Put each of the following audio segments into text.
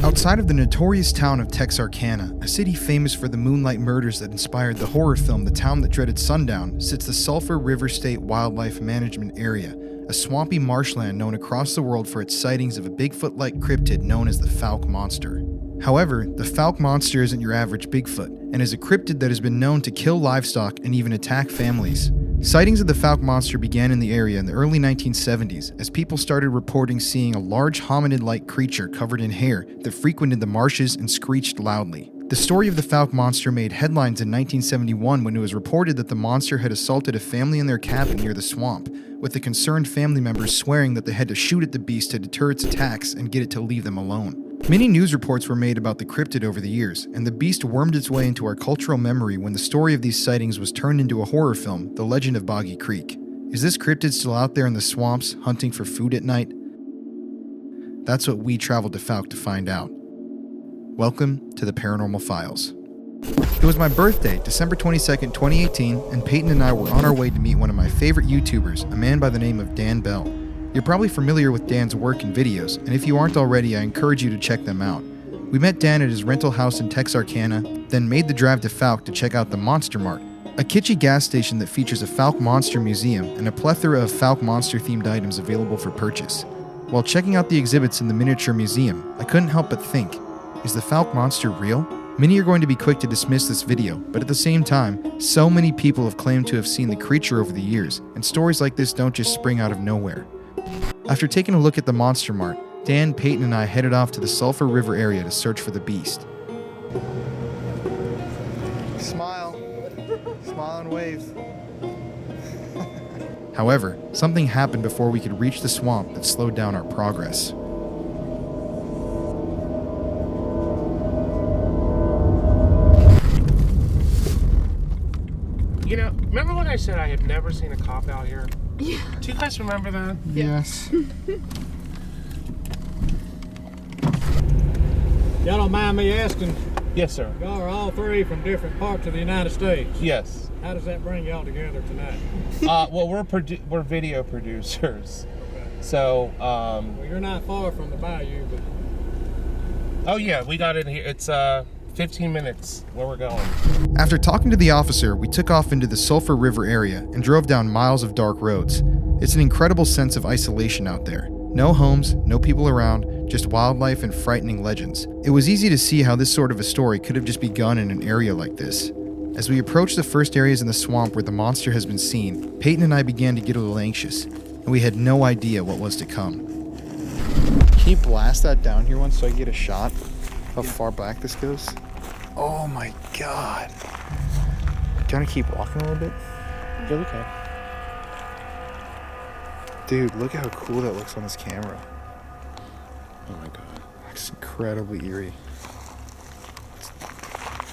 Outside of the notorious town of Texarkana, a city famous for the moonlight murders that inspired the horror film The Town That Dreaded Sundown, sits the Sulphur River State Wildlife Management Area, a swampy marshland known across the world for its sightings of a Bigfoot-like cryptid known as the Fouke Monster. However, the Fouke Monster isn't your average Bigfoot, and is a cryptid that has been known to kill livestock and even attack families. Sightings of the Fouke Monster began in the area in the early 1970s as people started reporting seeing a large hominid-like creature covered in hair that frequented the marshes and screeched loudly. The story of the Fouke Monster made headlines in 1971 when it was reported that the monster had assaulted a family in their cabin near the swamp, with the concerned family members swearing that they had to shoot at the beast to deter its attacks and get it to leave them alone. Many news reports were made about the cryptid over the years, and the beast wormed its way into our cultural memory when the story of these sightings was turned into a horror film, The Legend of Boggy Creek. Is this cryptid still out there in the swamps, hunting for food at night? That's what we traveled to Fouke to find out. Welcome to the Paranormal Files. It was my birthday, December 22nd, 2018, and Peyton and I were on our way to meet one of my favorite YouTubers, a man by the name of Dan Bell. You're probably familiar with Dan's work and videos, and if you aren't already, I encourage you to check them out. We met Dan at his rental house in Texarkana, then made the drive to Fouke to check out the Monster Mart, a kitschy gas station that features a Fouke Monster museum and a plethora of Fouke Monster-themed items available for purchase. While checking out the exhibits in the miniature museum, I couldn't help but think, is the Fouke Monster real? Many are going to be quick to dismiss this video, but at the same time, so many people have claimed to have seen the creature over the years, and stories like this don't just spring out of nowhere. After taking a look at the Monster Mart, Dan, Peyton, and I headed off to the Sulphur River area to search for the beast. Smile. Smile and wave. However, something happened before we could reach the swamp that slowed down our progress. You know, remember when I said I had never seen a cop out here? Yeah. Do you guys remember that? Yes. Y'all don't mind me asking, Yes, sir. y'all are all three from different parts of the United States. Yes. How does that bring y'all together tonight? Well, we're video producers. So, Well, you're not far from the bayou, but oh yeah, we got in here. It's 15 minutes where we're going. After talking to the officer, we took off into the Sulphur River area and drove down miles of dark roads. It's an incredible sense of isolation out there. No homes, no people around, just wildlife and frightening legends. It was easy to see how this sort of a story could have just begun in an area like this. As we approached the first areas in the swamp where the monster has been seen, Peyton and I began to get a little anxious, and we had no idea what was to come. Can you blast that down here once so I get a shot how far back this goes? Oh my god. Do you want to keep walking a little bit? Yeah, we can. Dude, look how cool that looks on this camera. Oh my god. It's incredibly eerie.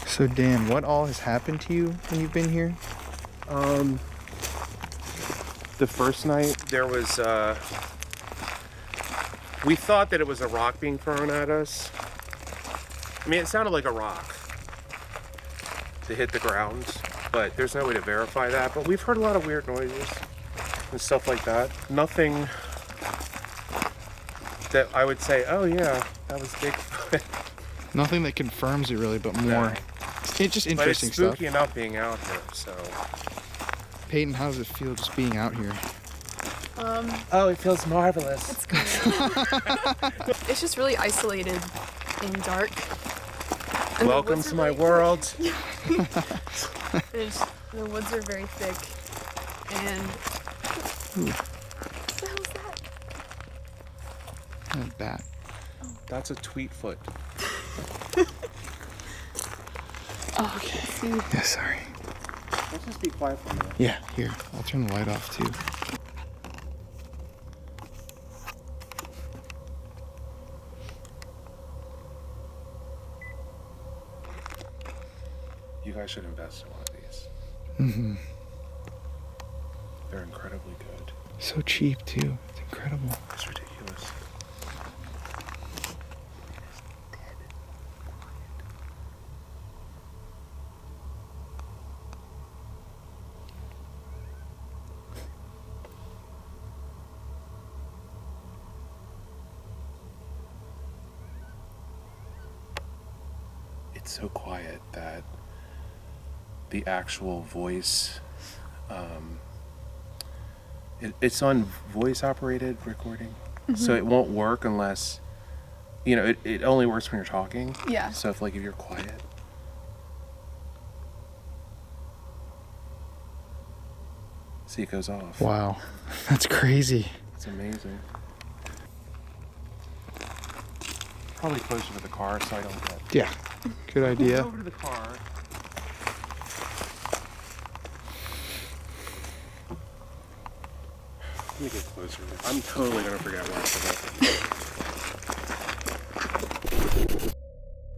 So Dan, what all has happened to you when you've been here? The first night there was we thought that it was a rock being thrown at us. I mean, it sounded like a rock to hit the ground, but there's no way to verify that. But we've heard a lot of weird noises and stuff like that. Nothing that I would say, oh yeah, that was Bigfoot. Nothing that confirms it really, but more. No. It's just But interesting it's spooky stuff. enough being out here, so. Peyton, how does it feel just being out here? Oh, it feels marvelous. It's good. It's just really isolated and dark. And Welcome to my world. The woods are very thick. And what the hell is that? A bat. That's a Tweetfoot. Oh, okay. See. Yeah, sorry. Let's just be quiet for a minute. Yeah, here. I'll turn the light off too. You guys should invest in one of these. Mm-hmm. They're incredibly good. So cheap too. It's incredible. It's ridiculous. it's so quiet that the actual voice, it's on voice operated recording, so it won't work unless, it only works when you're talking. Yeah. So if you're quiet. See, it goes off. Wow, that's crazy. It's amazing. Probably closer to the car so I don't get. Yeah, good idea. Over to the car. Let me get closer. I'm totally gonna forget what I forgot.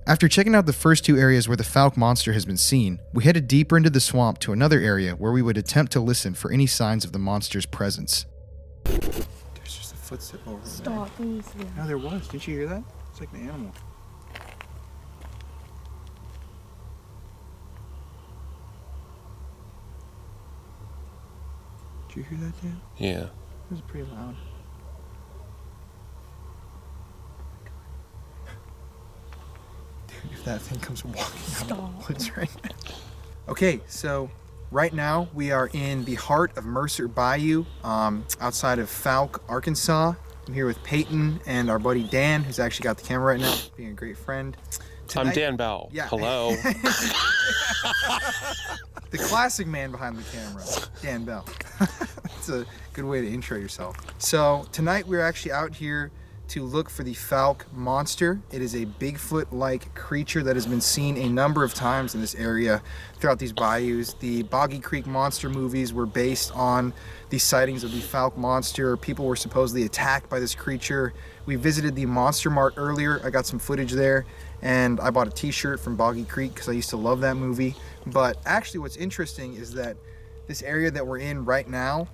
After checking out the first two areas where the Fouke Monster has been seen, we headed deeper into the swamp to another area where we would attempt to listen for any signs of the monster's presence. There's just a footstep over there. Stop, please. No, there was. Didn't you hear that? It's like an animal. Did you hear that, Dan? Yeah. It was pretty loud. Dude, if that thing comes walking out of the woods right now. Okay, so right now we are in the heart of Mercer Bayou, outside of Fouke, Arkansas. I'm here with Peyton and our buddy Dan, who's actually got the camera right now, being a great friend. I'm Dan Bell. Yeah. Hello. The classic man behind the camera, Dan Bell. That's a good way to intro yourself. So tonight we're actually out here to look for the Fouke Monster. It is a Bigfoot-like creature that has been seen a number of times in this area throughout these bayous. The Boggy Creek Monster movies were based on the sightings of the Fouke Monster. People were supposedly attacked by this creature. We visited the Monster Mart earlier. I got some footage there, and I bought a t-shirt from Boggy Creek because I used to love that movie. But actually what's interesting is that this area that we're in right now,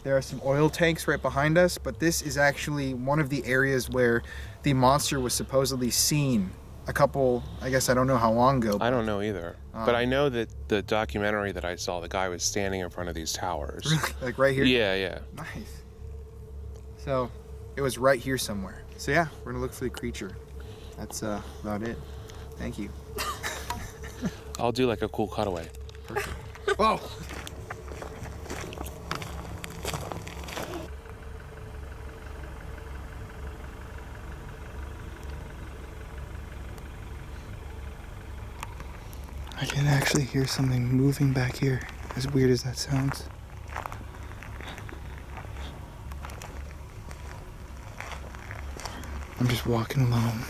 there are some oil tanks right behind us, but this is actually one of the areas where the monster was supposedly seen a couple, I guess I don't know how long ago. I don't know either. But I know that the documentary that I saw, the guy was standing in front of these towers. Really? Like right here? Yeah, yeah. Nice. So it was right here somewhere. So yeah, we're gonna look for the creature. That's about it. Thank you. I'll do like a cool cutaway. Perfect. Whoa! I can actually hear something moving back here, as weird as that sounds. I'm just walking alone,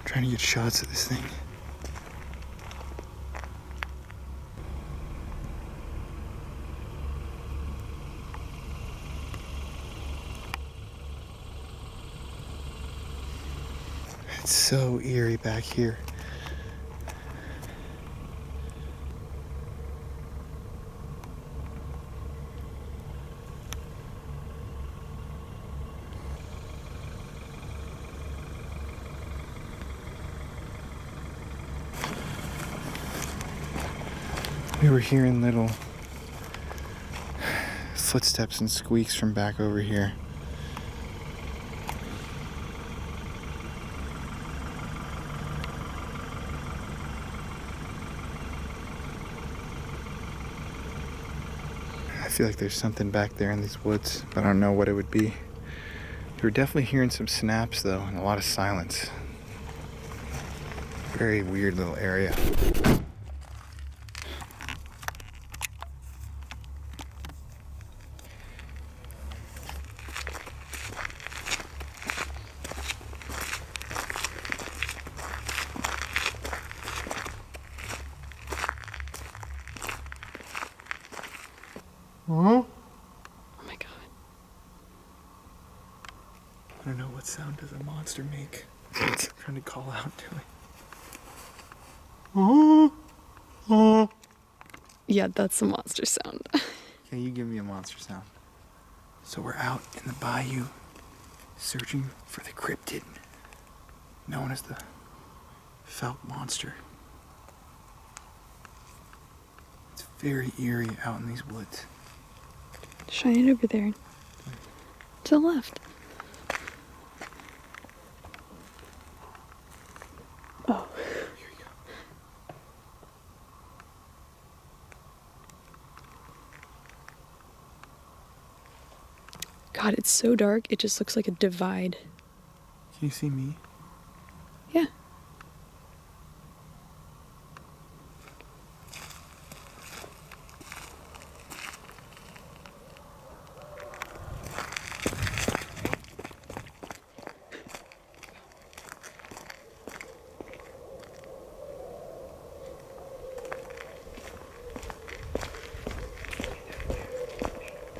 trying to get shots of this thing. It's so eerie back here. We were hearing little footsteps and squeaks from back over here. I feel like there's something back there in these woods, but I don't know what it would be. We were definitely hearing some snaps though, and a lot of silence. Very weird little area. Oh my god. I don't know, what sound does a monster make? I'm trying to call out to it. Yeah, that's the monster sound. Can you give me a monster sound? So we're out in the bayou searching for the cryptid known as the Fouke Monster. It's very eerie out in these woods. Shine it over there. To the left. God, it's so dark. It just looks like a divide. Can you see me? Yeah.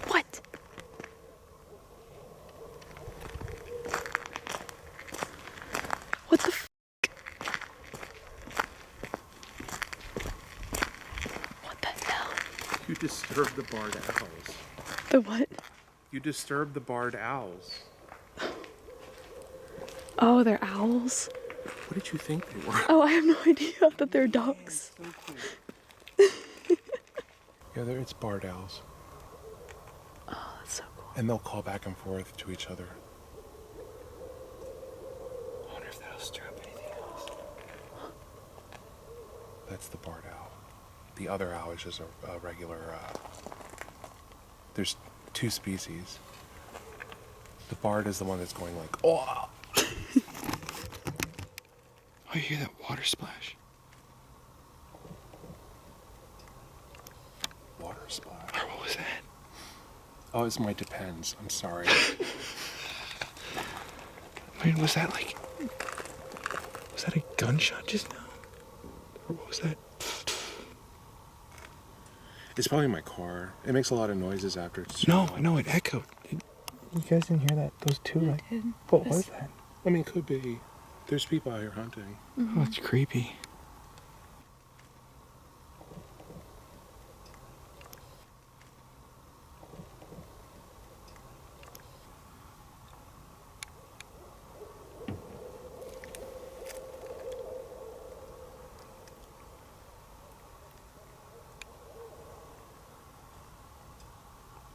What? What the f? What the hell? You disturbed the barred owls. The what? You disturbed the barred owls. Oh, they're owls? What did you think they were? Oh, I have no idea that they're dogs. Yeah, it's barred owls. Oh, that's so cool. And they'll call back and forth to each other. I wonder if that'll stir up anything else. That's the barred owl. The other owl is just a regular, there's two species. The barred is the one that's going like, oh! Oh, you hear that water splash? Water splash. Or what was that? Oh, it's my Depends. I'm sorry. I mean, was that a gunshot just now? Or what was that? It's probably my car. It makes a lot of noises after it's No, shut. no, it echoed. You guys didn't hear that? Those two, like, what was that? I mean, it could be. There's people out here hunting. Oh, it's creepy.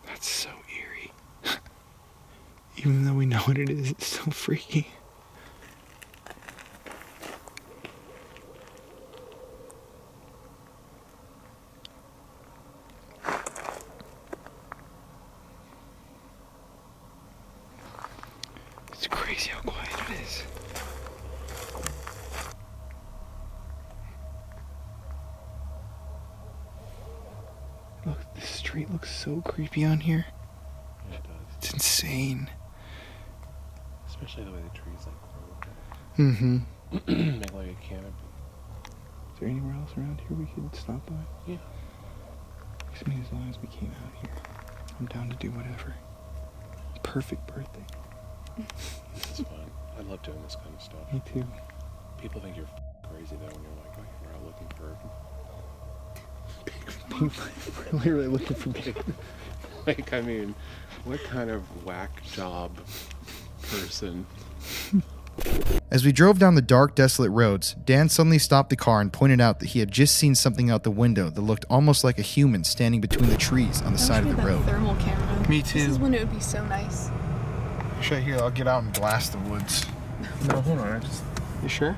That's so eerie. Even though we know what it is, it's so freaky. It's crazy how quiet it is. Look, the street looks so creepy on here. Yeah, it does. It's insane. Especially the way the trees like Mm-hmm. make like a canopy. Is there anywhere else around here we could stop by? Yeah. I mean, as long as we came out here, I'm down to do whatever. Perfect birthday. It's fun. I love doing this kind of stuff. Me too. People think you're crazy though when you're like, oh, we're out looking for We're literally looking for big. like, I mean, what kind of whack job person? As we drove down the dark, desolate roads, Dan suddenly stopped the car and pointed out that he had just seen something out the window that looked almost like a human standing between the trees on the side of the road. Thermal camera. Me This too. is when it would be so nice. Right here, I'll get out and blast the woods. No, hold on. You sure?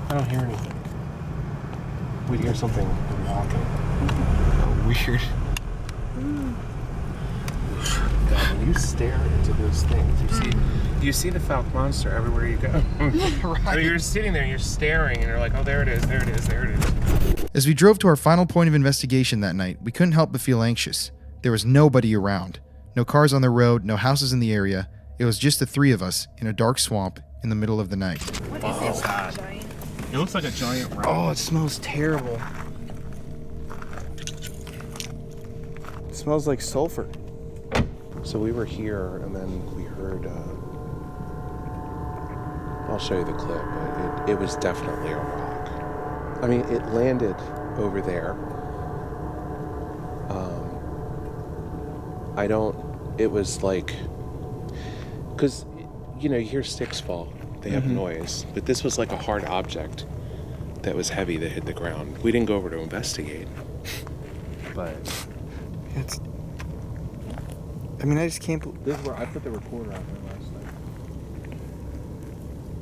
I don't hear anything. We hear something walking. Oh, weird. God, when you stare into those things, you see the Fouke Monster everywhere you go. Right. I mean, you're sitting there, you're staring, and you're like, oh, there it is, there it is, there it is. As we drove to our final point of investigation that night, we couldn't help but feel anxious. There was nobody around. No cars on the road, no houses in the area. It was just the three of us in a dark swamp in the middle of the night. What Oh, is this? God. Giant? It looks like a giant rock. Oh, it smells terrible. It smells like sulfur. So we were here, and then we heard, I'll show you the clip, but it was definitely a rock. I mean, it landed over there. It was like, because, you know, you hear sticks fall, they have noise, but this was like a hard object that was heavy that hit the ground. We didn't go over to investigate, but It's. I mean, I just can't. this is where I put the recorder out there last night.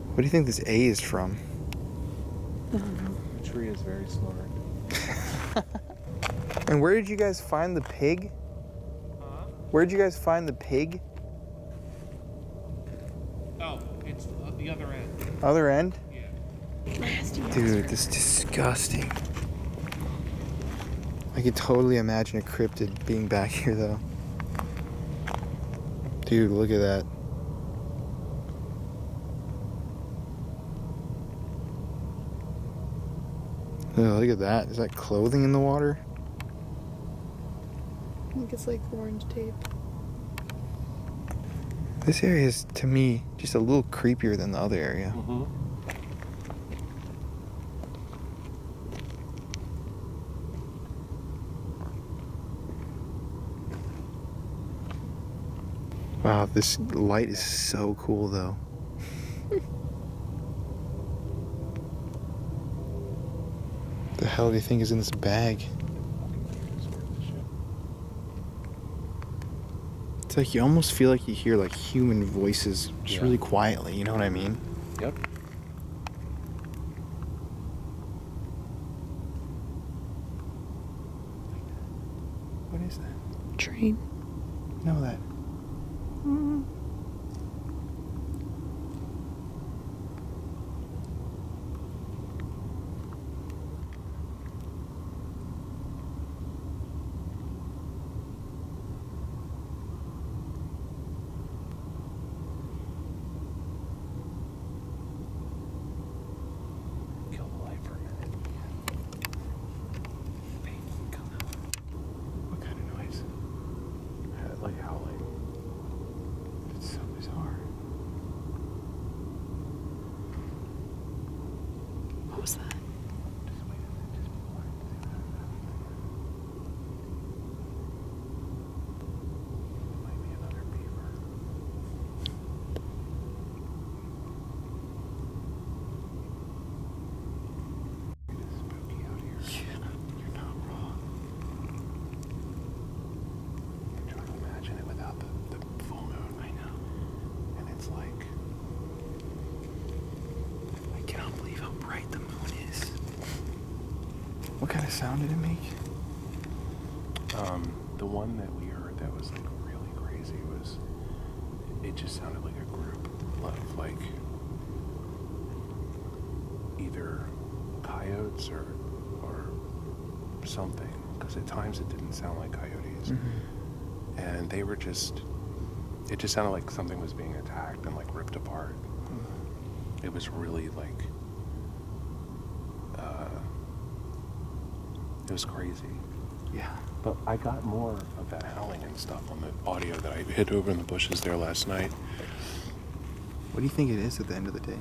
What do you think this A is from? The tree is very smart. And where did you guys find the pig? Where'd you guys find the pig? Oh, it's the other end. Other end? Yeah. Dude, this is disgusting. I could totally imagine a cryptid being back here, though. Dude, look at that. Oh, look at that. Is that clothing in the water? I think it's like orange tape. This area is, to me, just a little creepier than the other area. Mm-hmm. Wow, this light is so cool, though. The hell do you think is in this bag? It's like you almost feel like you hear like human voices just really quietly, you know what I mean? Yep. What is that? Train. No, that. Kill the light for a minute. Hey, come out. What kind of noise? Like howling. It's so bizarre. What was that? Just wait a minute. Just be quiet. It might be another beaver. It is spooky out here. Yeah, you're not wrong. I'm trying to imagine it without the full moon. I know. And it's like, I cannot believe how bright the moon is. What kind of sound did it make? the one that we heard that was like really crazy was, it just sounded like a group of like either coyotes or something, because at times it didn't sound like coyotes. Mm-hmm. And they were just, it just sounded like something was being attacked and like ripped apart. It was really like, it was crazy. Yeah. But I got more of that howling and stuff on the audio that I hid over in the bushes there last night. What do you think it is at the end of the day?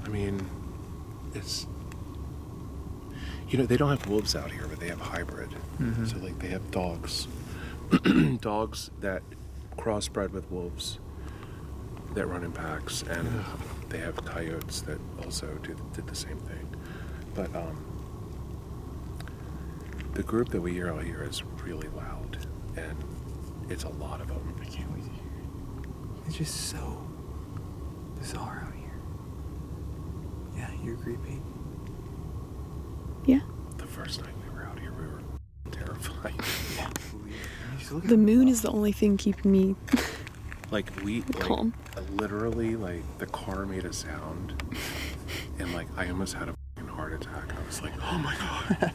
I mean, it's, you know, they don't have wolves out here, but they have hybrid. Mm-hmm. So like they have dogs, dogs that crossbred with wolves that run in packs, and they have coyotes that also did the same thing. But the group that we hear out here is really loud, and it's a lot of them. I can't wait to hear it. It's just so bizarre out here. Yeah, you agree, Pete? Yeah. The first night we were out here, we were terrified. Yeah. The moon is the only thing keeping me Like we, calm. Literally, like the car made a sound, and like I almost had a fucking heart attack. I was like, oh my god.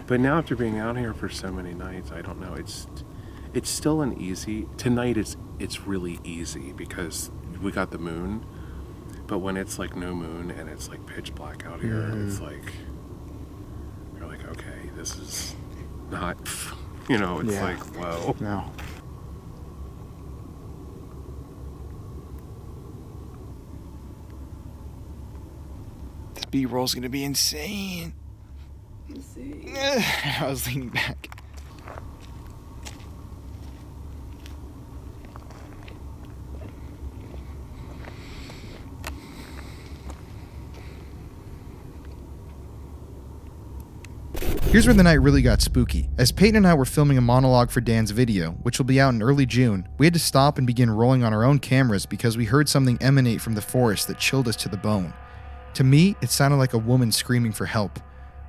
But now after being out here for so many nights, I don't know. It's still an easy. Tonight it's really easy because we got the moon. But when it's like no moon and it's like pitch black out here, it's like you're like, okay, this is not. You know, it's like, whoa. No. This B-roll's gonna be insane. Let's see. I was leaning back. Here's where the night really got spooky. As Peyton and I were filming a monologue for Dan's video, which will be out in early June, we had to stop and begin rolling on our own cameras because we heard something emanate from the forest that chilled us to the bone. To me, it sounded like a woman screaming for help.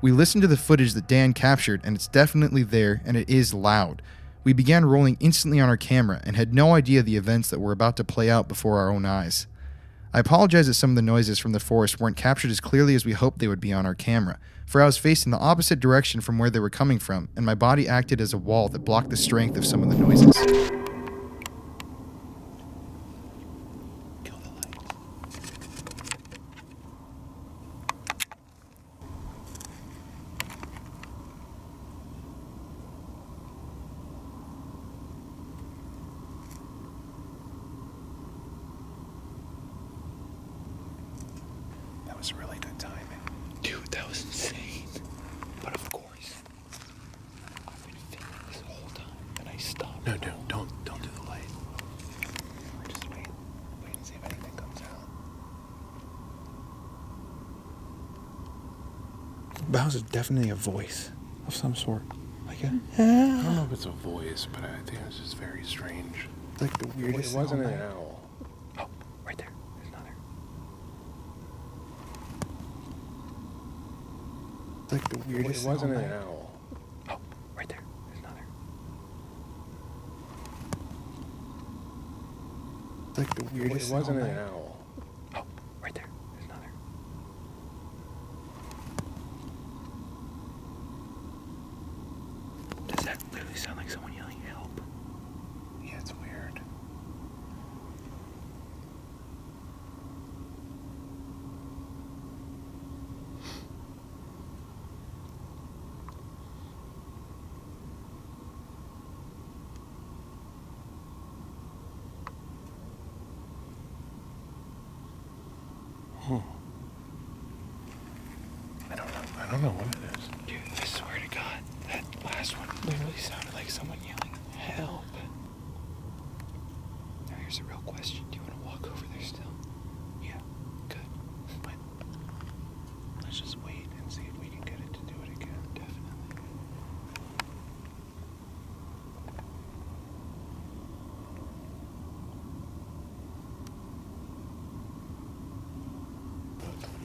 We listened to the footage that Dan captured, and it's definitely there, and it is loud. We began rolling instantly on our camera and had no idea the events that were about to play out before our own eyes. I apologize that some of the noises from the forest weren't captured as clearly as we hoped they would be on our camera, for I was facing the opposite direction from where they were coming from, and my body acted as a wall that blocked the strength of some of the noises. That was really good timing. Dude, that was insane. But of course, I've been filming this whole time, and I stopped. No, don't do the light. Just wait and see if anything comes out. That was definitely a voice of some sort. Like a, I don't know if it's a voice, but I think it's just very strange. like the It weirdest wasn't sound an ever. owl. Oh, right there. There's another. It's like the It weirdest wasn't sound an ever. owl. Oh, right there. There's another. It's like the weirdest It wasn't sound an ever. owl. Oh, right there. There's another. Does that literally sound like someone yelling help? Yeah, it's weird. I don't know what it is. Dude, I swear to God, that last one literally sounded like someone yelling, help. Now here's a real question. Do you want to walk over there still? Yeah, good. But let's just wait and see if we can get it to do it again. Definitely.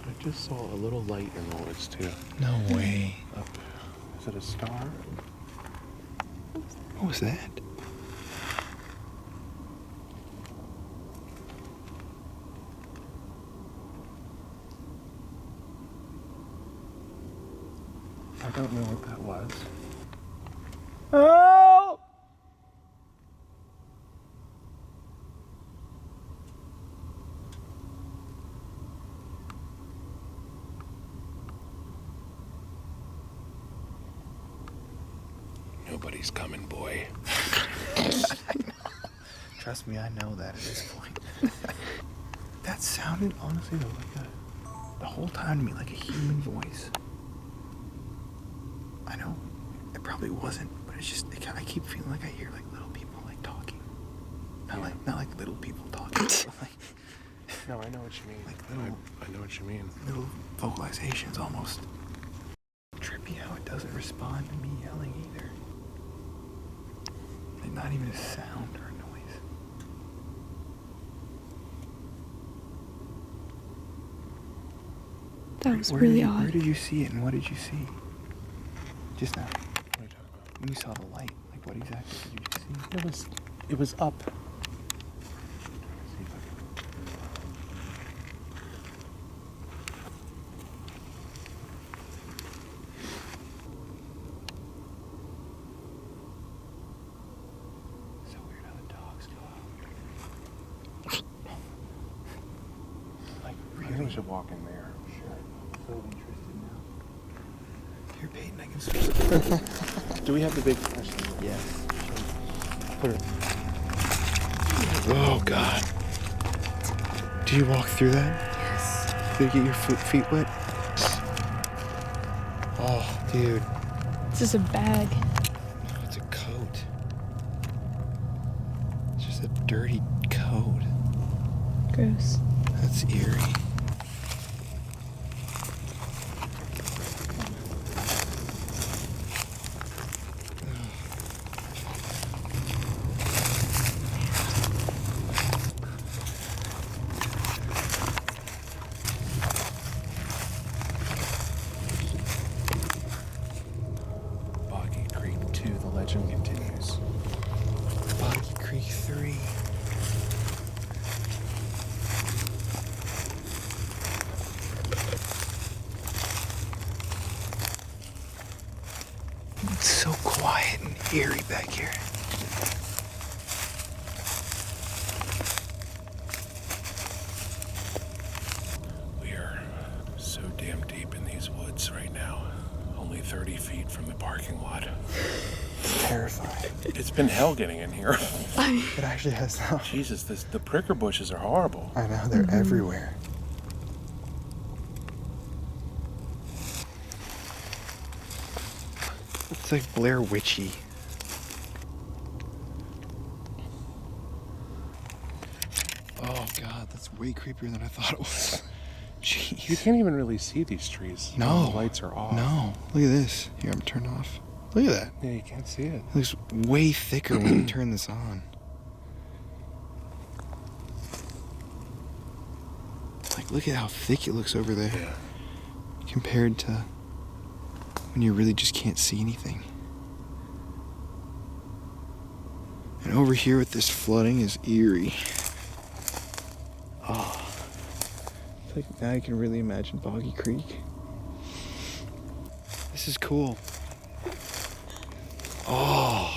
I just saw a little light in the woods too. No way. Up. Is it a star? What was that? I don't know what that was. Nobody's coming, boy. Trust me, I know that at this point. That sounded, honestly, though, like the whole time to me, like a human voice. I know it probably wasn't, but it's just, I keep feeling like I hear like little people like talking. Not like little people talking, but like No, I know what you mean. Like little- I know what you mean. little vocalizations almost. Trippy how it doesn't respond to me yelling either. Like not even a sound or a noise. That was Where really Where odd. did you see it and what did you see? Just now. What are you talking about? When you saw the light, like what exactly did you see? It was up. See if I can- So weird how the dogs go out. Like, really? We should walk in there. Sure. So interested now. Here, Peyton, I can switch. Do we have the big flashlight? Yes. Put it. Oh God. Did you walk through that? Yes. Did you get your feet wet? Oh, dude. This is a bag. No, it's a coat. It's just a dirty coat. Gross. That's eerie. Boggy Creek 2, the legend continues. eerie back here. We are so damn deep in these woods right now. Only 30 feet from the parking lot. Terrified. It's been hell getting in here. It actually has now. Jesus, the pricker bushes are horrible. I know, they're everywhere. It's like Blair Witchy. Oh god, that's way creepier than I thought it was. Jeez. You can't even really see these trees. No. The lights are off. No. Look at this. Here, I'm turned off. Look at that. Yeah, you can't see it. It looks way thicker when you turn this on. Like, look at how thick it looks over there. Yeah. Compared to when you really just can't see anything. And over here with this flooding is eerie. Oh. It's like now you can really imagine Boggy Creek. This is cool. Oh.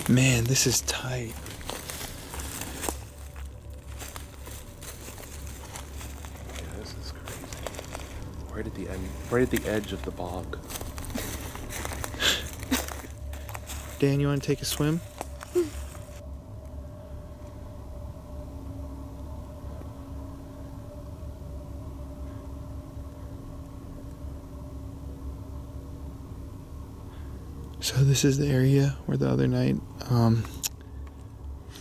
Man, this is tight. Yeah, this is crazy. Right at the end, right at the edge of the bog. Dan, you want to take a swim? So this is the area where the other night,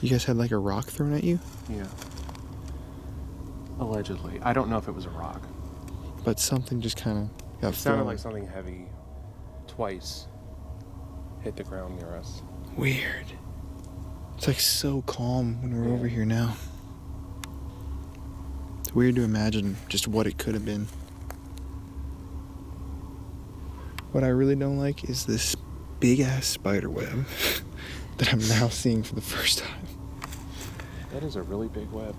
you guys had like a rock thrown at you, Yeah. Allegedly. I don't know if it was a rock. but something just kind of got It sounded thrown. like something heavy twice hit the ground near us. Weird. It's like so calm when we're Yeah. over here now. It's weird to imagine just what it could have been. What I really don't like is this big ass spider web that I'm now seeing for the first time. That is a really big web.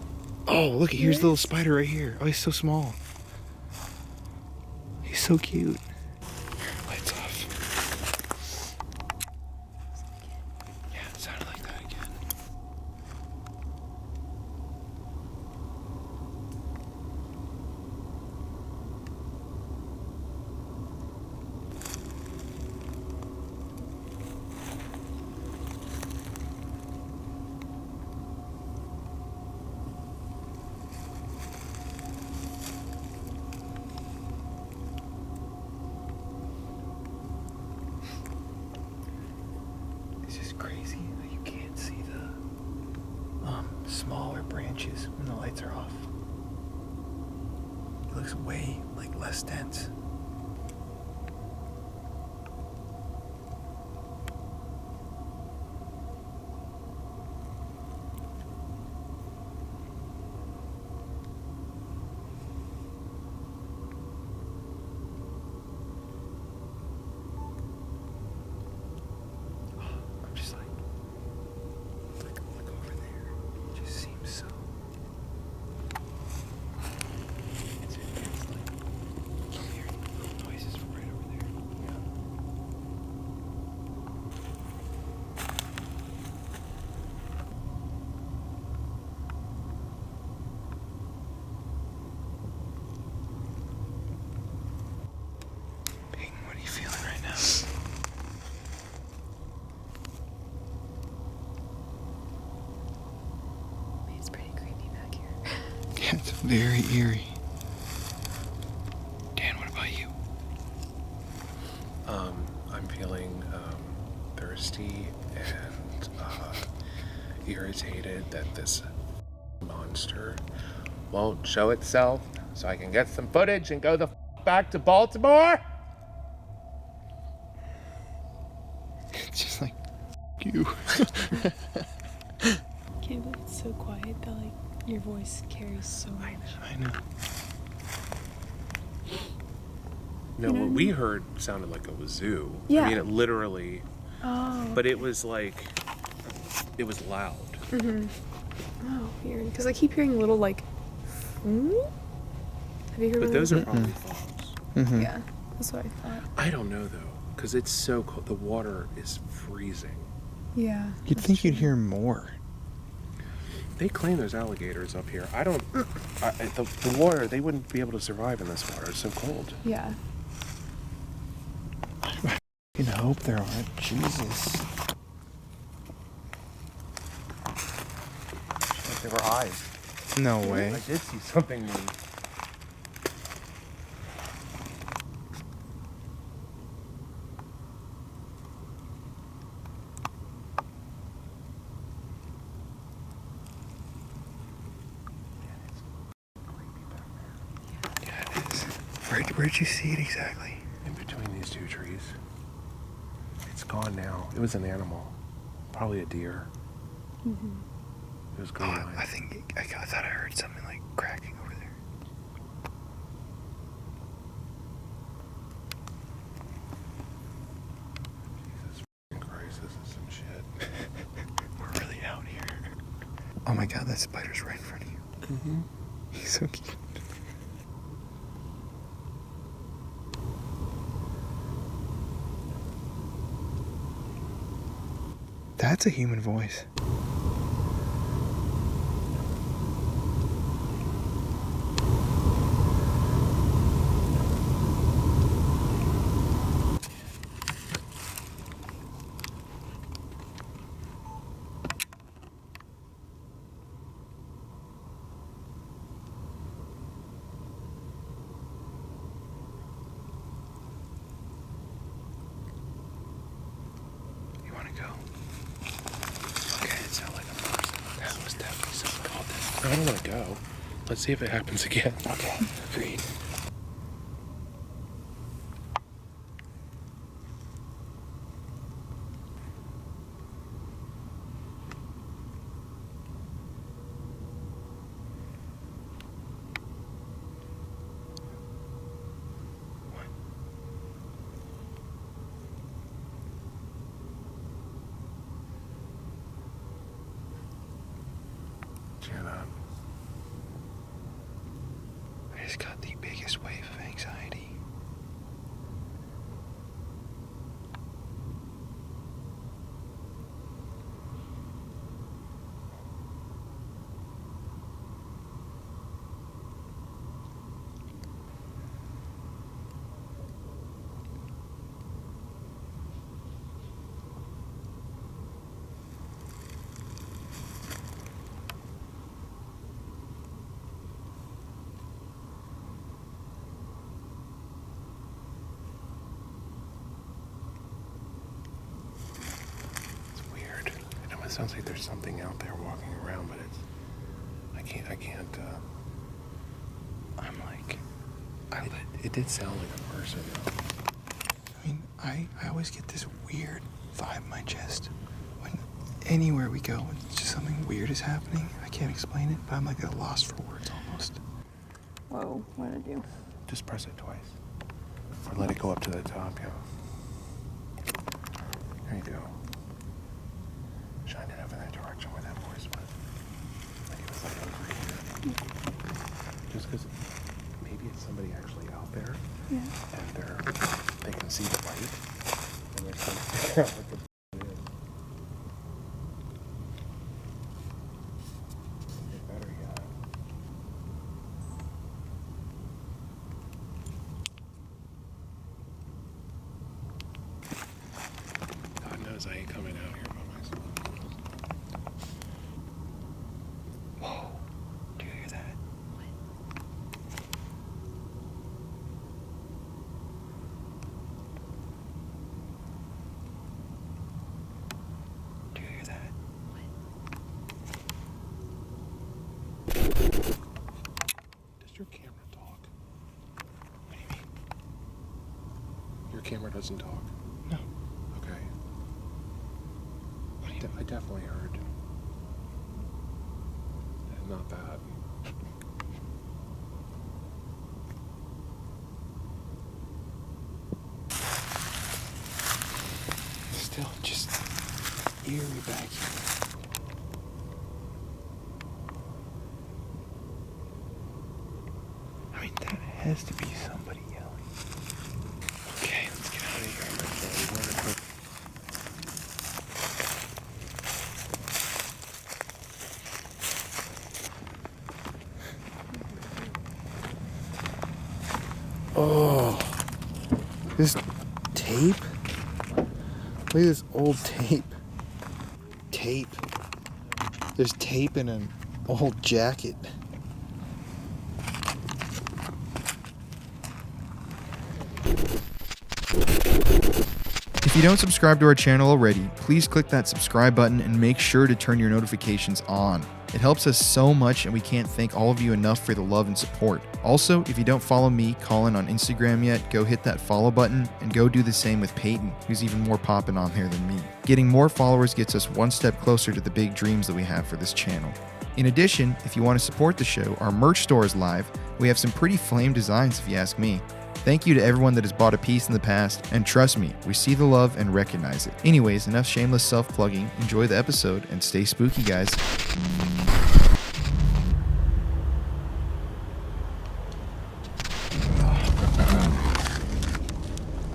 Oh, look, here's the little spider right here. Oh, he's so small. He's so cute. Lights off. Yeah, it sounded like that again. It's just crazy that you can't see the smaller branches when the lights are off. It looks way like less dense. I'm just like, look over there. It just seems so. It's like, you can hear little noises from right over there. Peyton, what are you feeling right now? It's pretty creepy back here. Yeah, it's very eerie. Dan, what about you? I'm feeling thirsty and irritated that this monster won't show itself so I can get some footage and go the back to Baltimore. It's just like, you. Can't believe it's so quiet that like your voice carries so much. I know. No, what we heard sounded like a wazoo. Yeah. I mean, it literally, Oh. but it was like, it was loud. Oh, weird. Because I keep hearing little like. Hmm? Have you heard? But one of those are probably phones. Mm-hmm. Yeah, that's what I thought. I don't know though, Because it's so cold. The water is freezing. Yeah. You'd think you'd hear more. They claim there's alligators up here. I don't... the water, they wouldn't be able to survive in this water. It's so cold. Yeah. I hope there aren't. Jesus. Like there were eyes. No way. I did see something move. Yeah, it is. Where'd you see it exactly? In between these two trees. It's gone now. It was an animal. Probably a deer. Mm-hmm. It was green. I thought I heard something like cracking over there. Jesus Christ, this is some shit. We're really out here. Oh my god, that spider's right in front of you. Mm-hmm. He's so cute. That's a human voice. You want to go? Okay, it sounded like a person. That was definitely something called this. I don't want to go. Let's see if it happens again. Okay, agreed. Jenna. I just got the biggest wave of anxiety. It's weird. It almost sounds like there's something out there walking around, but it's... I can't, I'm like, It did sound like a person, though. I mean, I always get this weird vibe in my chest when anywhere we go, it's just something weird is happening. I can't explain it, but I'm like at a loss for words almost. Whoa, what did I do? Just press it twice. Or let it go up to the top, yeah. There you go. Shine it over that direction where that voice was. Like it was like over here. Just because maybe it's somebody actually out there. Yeah. And they can see the light. And they're trying to figure out what the it is. Get better yet. God knows I ain't coming out here by myself. Whoa, do you hear that? Do you hear that? Does your camera talk? What do you mean? Your camera doesn't talk? No. Okay. I definitely heard. Not that. Still just eerie back here. I mean, that has to be somebody yelling. Okay, let's get out of here. Oh, this tape? Look at this old tape. Tape. There's tape in an old jacket. If you don't subscribe to our channel already, please click that subscribe button and make sure to turn your notifications on. It helps us so much and we can't thank all of you enough for the love and support. Also, if you don't follow me, Colin, on Instagram yet, go hit that follow button and go do the same with Peyton, who's even more poppin' on there than me. Getting more followers gets us one step closer to the big dreams that we have for this channel. In addition, if you want to support the show, our merch store is live. We have some pretty flame designs if you ask me. Thank you to everyone that has bought a piece in the past, and trust me, we see the love and recognize it. Anyways, enough shameless self-plugging. Enjoy the episode and stay spooky, guys.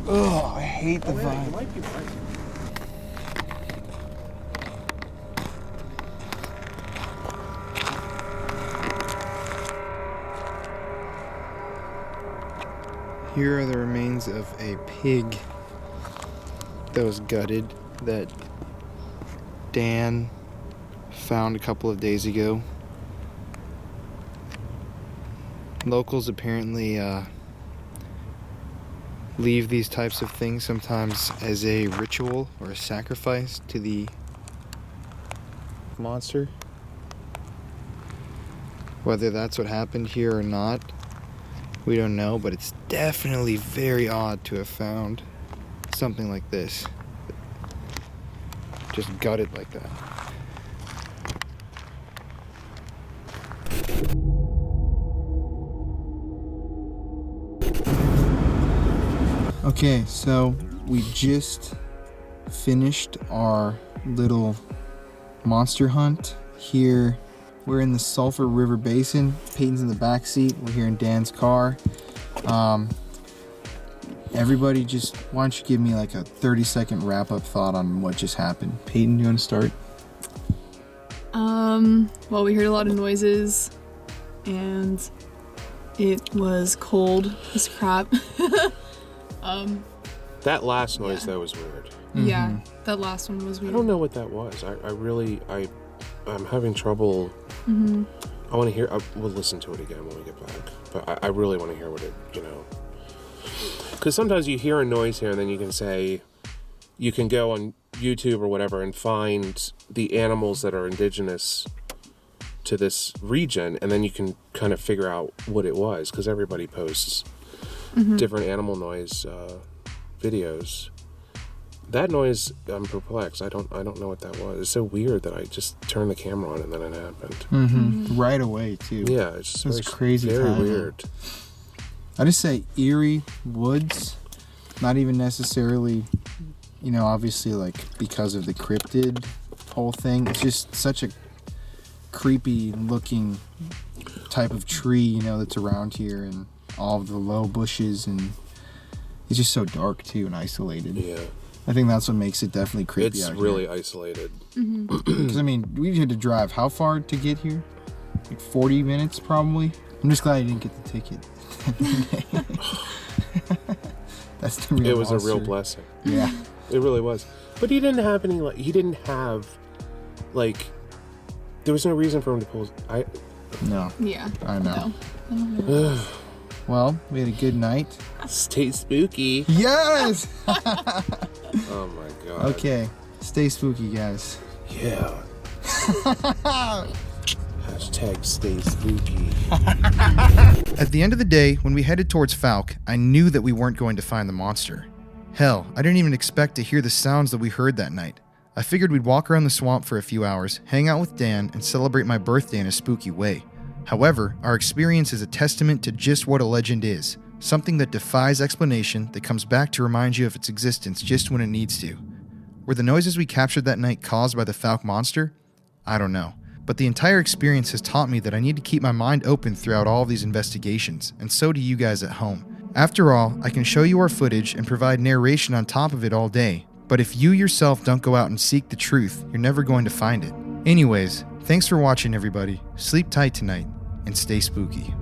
Oh, I hate the vibe. Here are the remains of a pig that was gutted that Dan found a couple of days ago. Locals apparently leave these types of things sometimes as a ritual or a sacrifice to the monster. Whether that's what happened here or not, we don't know, but it's definitely very odd to have found something like this. Just gutted like that. Okay, so we just finished our little monster hunt here. We're in the Sulphur River Basin. Peyton's in the back seat. We're here in Dan's car. Everybody just, why don't you give me like a 30-second wrap-up thought on what just happened? Peyton, you want to start? Well, we heard a lot of noises, and it was cold as crap. That last noise, though, was weird. Yeah, that last one was I weird. don't know what that was. I'm having trouble. I want to hear. We'll listen to it again when we get back. But I really want to hear what it, because sometimes you hear a noise here and then you can say, you can go on YouTube or whatever and find the animals that are indigenous to this region, and then you can kind of figure out what it was, because everybody posts different animal noise videos. That noise, I'm perplexed. I don't know what that was. It's so weird that I just turned the camera on and then it happened. Right away, too. Yeah, it's just very, crazy. very timing. weird. I just say eerie woods, not even necessarily, obviously like because of the cryptid whole thing. It's just such a creepy looking type of tree, that's around here, and all of the low bushes, and it's just so dark too and isolated. Yeah. I think that's what makes it definitely creepy. It's out really here. Isolated. Because we had to drive how far to get here? Like 40 minutes probably. I'm just glad I didn't get the ticket. That's the real. It was monster. a real blessing. Yeah. It really was. But he didn't have any. There was no reason for him to pull. No. Yeah. I know. No. Well, we had a good night. Stay spooky. Yes. Oh my god. Okay. Stay spooky, guys. Yeah. Hashtag stay spooky. At the end of the day, when we headed towards Fouke, I knew that we weren't going to find the monster. Hell, I didn't even expect to hear the sounds that we heard that night. I figured we'd walk around the swamp for a few hours, hang out with Dan, and celebrate my birthday in a spooky way. However, our experience is a testament to just what a legend is. Something that defies explanation, that comes back to remind you of its existence just when it needs to. Were the noises we captured that night caused by the Fouke Monster? I don't know. But the entire experience has taught me that I need to keep my mind open throughout all of these investigations, and so do you guys at home. After all, I can show you our footage and provide narration on top of it all day, but if you yourself don't go out and seek the truth, you're never going to find it. Anyways, thanks for watching, everybody. Sleep tight tonight, and stay spooky.